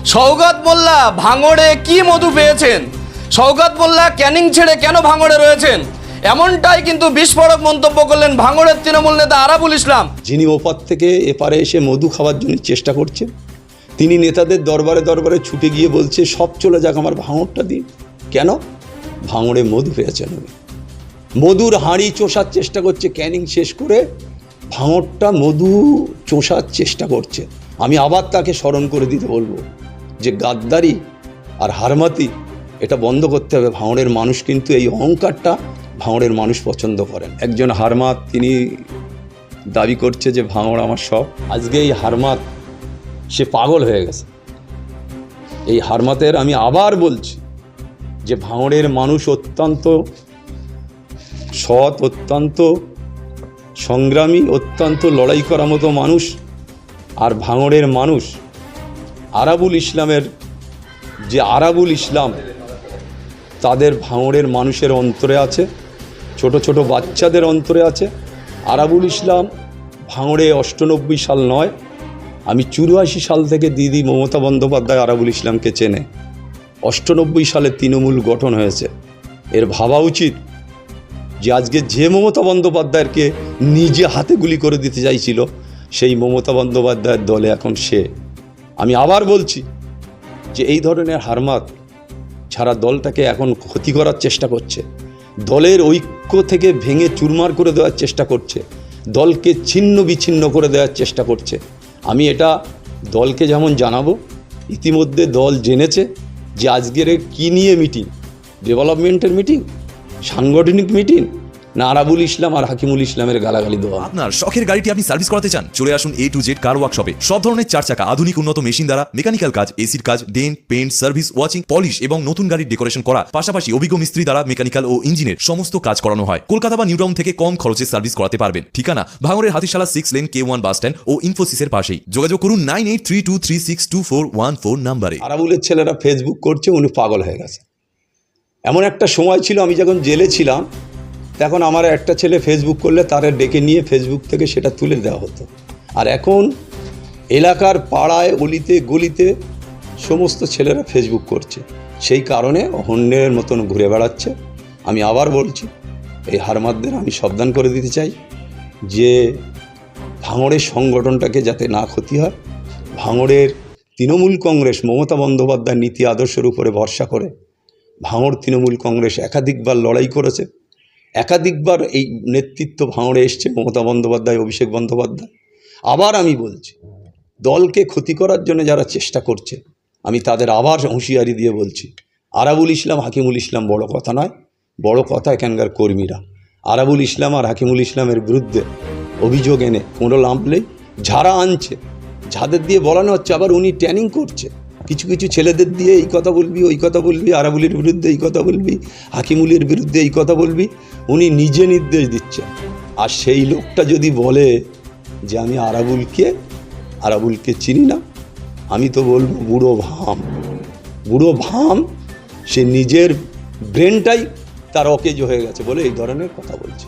সওগাত মোল্লা ভাঙড়ে কি মধু পেয়েছেন? সওগাত মোল্লা ক্যানিং ছেড়ে কেন ভাঙড়ে রয়েছেন? এমনটাই কিন্তু বিস্ফোরক মন্তব্য করলেন ভাঙড়ের তৃণমূল নেতা আরাবুল ইসলাম। যিনি ওপার থেকে এপারে এসে মধু খাওয়ার জন্য চেষ্টা করছেন, তিনি নেতাদের দরবারে দরবারে ছুটে গিয়ে বলছে সব চলে যাক, আমার ভাঙড়টা দিন। কেন? ভাঙড়ে মধু পেয়েছেন উনি। মধুর হাঁড়ি চষার চেষ্টা করছে, ক্যানিং শেষ করে ভাঙড়টা মধু চষার চেষ্টা করছে। আমি আবার তাকে স্মরণ করে দিতে বলবো যে গাদ্দারি আর হারমাতি এটা বন্ধ করতে হবে। ভাঙড়ের মানুষ কিন্তু এই অহংকারটা ভাঙড়ের মানুষ পছন্দ করেন। একজন হারমাত তিনি দাবি করছে যে ভাঙড় আমার সব। আজকে এই হারমাত সে পাগল হয়ে গেছে। এই হারমাতের আমি আবার বলছি যে ভাঙড়ের মানুষ অত্যন্ত সৎ, অত্যন্ত সংগ্রামী, অত্যন্ত লড়াই করার মতো মানুষ। আর ভাঙড়ের মানুষ আরাবুল ইসলামের যে আরাবুল ইসলাম তাদের ভাঙড়ের মানুষের অন্তরে আছে, ছোট ছোট বাচ্চাদের অন্তরে আছে। আরাবুল ইসলাম ভাঙড়ে 98 সাল নয়, আমি 84 সাল থেকে দিদি মমতা বন্দ্যোপাধ্যায় আরাবুল ইসলামকে চেনে। 98 সালে তৃণমূল গঠন হয়েছে। এর ভাবা উচিত যে আজকে যে মমতা বন্দ্যোপাধ্যায়কে নিজে হাতে গুলি করে দিতে চাইছিল, সেই মমতা বন্দ্যোপাধ্যায়ের দলে এখন সে। আমি আবার বলছি যে এই ধরনের হারমাত ছাড়া দলটাকে এখন ক্ষতি করার চেষ্টা করছে, দলের ঐক্য থেকে ভেঙে চুরমার করে দেওয়ার চেষ্টা করছে, দলকে ছিন্ন বিচ্ছিন্ন করে দেওয়ার চেষ্টা করছে। আমি এটা দলকে যেমন জানাবো, ইতিমধ্যে দল জেনেছে যে আজকের কী নিয়ে মিটিং, ডেভেলপমেন্টের মিটিং, সাংগঠনিক মিটিং, না আরাবুল ইসলাম আর হাকিমুল ইসলামের গালাগালি দেওয়া। আপনার শখের গাড়িটি আপনি সার্ভিস করাতে চান? চলে আসুন A to Z কার ওয়ার্কশপে। সব ধরনের 4 চাকা আধুনিক উন্নত মেশিন দ্বারা মেকানিক্যাল কাজ, এসির কাজ, dent, paint, service, washing, polish এবং নতুন গাড়ির ডেকোরেশন করা, পাশাপাশি অভিজ্ঞ মিস্ত্রি দ্বারা মেকানিক্যাল ও ইঞ্জিনের সমস্ত কাজ করানো হয়। কলকাতা বা নিউ টাউন থেকে কম খরচে সার্ভিস করাতে পারবেন। ঠিকানা ভাঙড়ের Hatishala 6 lane K1 bus stand ও ইনফোসিসের পাশেই। যোগাযোগ করুন 9832362414 নাম্বারে। আরাবুলের ছেলেরা ফেসবুক করছে, উনি পাগল হয়ে গেছে। এমন একটা সময় ছিল, আমি যখন জেলে ছিলাম তখন আমার একটা ছেলে ফেসবুক করলে তারে ডেকে নিয়ে ফেসবুক থেকে সেটা তুলে দেওয়া হতো। আর এখন এলাকার পাড়ায়, অলিতে গলিতে সমস্ত ছেলেরা ফেসবুক করছে, সেই কারণে হন্যের মতন ঘুরে বেড়াচ্ছে। আমি আবার বলছি, এই হারমাতদের আমি সাবধান করে দিতে চাই যে ভাঙড়ের সংগঠনটাকে যাতে না ক্ষতি হয়। ভাঙড়ের তৃণমূল কংগ্রেস মমতা বন্দ্যোপাধ্যায়ের নীতি আদর্শের উপরে ভরসা করে ভাঙড় তৃণমূল কংগ্রেস একাধিকবার লড়াই করেছে, একাধিকবার এই নেতৃত্ব ভাঙড়ে এসছে মমতা বন্দ্যোপাধ্যায়, অভিষেক বন্দ্যোপাধ্যায়। আবার আমি বলছি, দলকে ক্ষতি করার জন্য যারা চেষ্টা করছে, আমি তাদের আবার হুঁশিয়ারি দিয়ে বলছি, আরাবুল ইসলাম, হাকিমুল ইসলাম বড় কথা নয়, বড় কথা এখানকার কর্মীরা। আরাবুল ইসলাম আর হাকিমুল ইসলামের বিরুদ্ধে অভিযোগ এনে কোনো লাভ নেই। যারা আনছে, যাদের দিয়ে বলানো হচ্ছে, আবার উনি ট্রেনিং করছে কিছু কিছু ছেলেদের দিয়ে, এই কথা বলবি, ওই কথা বলবি, আরাবুলের বিরুদ্ধে এই কথা বলবি, হাকিমুলের বিরুদ্ধে এই কথা বলবি, উনি নিজে নির্দেশ দিচ্ছেন। আর সেই লোকটা যদি বলে যে আমি আরাবুলকে চিনি না, আমি তো বলবো বুড়ো ভাম, সে নিজের ব্রেনটাই তার অকেজ হয়ে গেছে বলে এই ধরনের কথা বলছে।